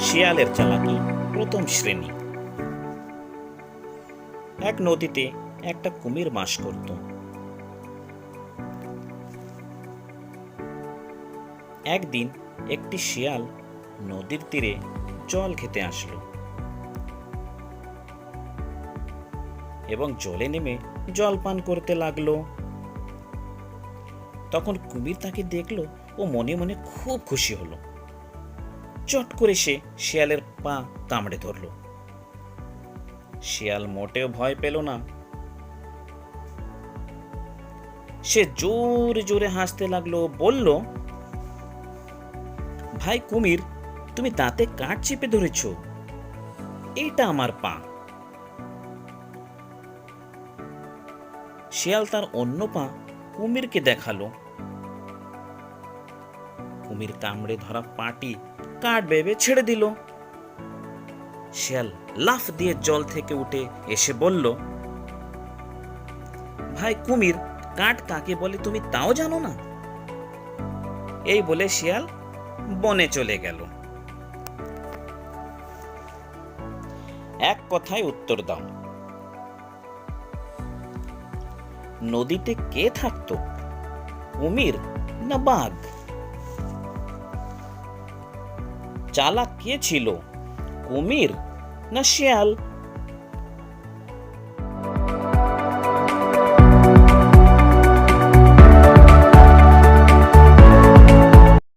শিয়ালের চালাকি প্রথম শ্রেণী। এক নদীতে একটা কুমির বাস করত। একদিন একটি শিয়াল নদীর তীরে জল খেতে আসলো এবং জলে নেমে জল পান করতে লাগলো। তখন কুমির তাকে দেখলো ও মনে মনে খুব খুশি হলো। চট করে সে শিয়ালের পা কামড়ে ধরল। শিয়াল মোটেও ভয় পেল না। সে জোরে জোরে হাসতে লাগলো, বলল, ভাই কুমির, তুমি দাঁতে কাঠ চেপে ধরেছ, এইটা আমার পা। শিয়াল তার অন্য পা কুমিরকে দেখালো। কুমির কামড়ে ধরা পাটি কাঠ ভেবে ছেড়ে দিল। শিয়াল লাফ দিয়ে জল থেকে উঠে এসে বলল, ভাই কুমির, কাঠ কাকে বলে তুমি তাও জানো না? এই বলে শিয়াল বনে চলে গেল। এক কথায় উত্তর দাও। নদীতে কে থাকতো, কুমির না বাঘ? চালাক কে ছিল, কুমির না শিয়াল?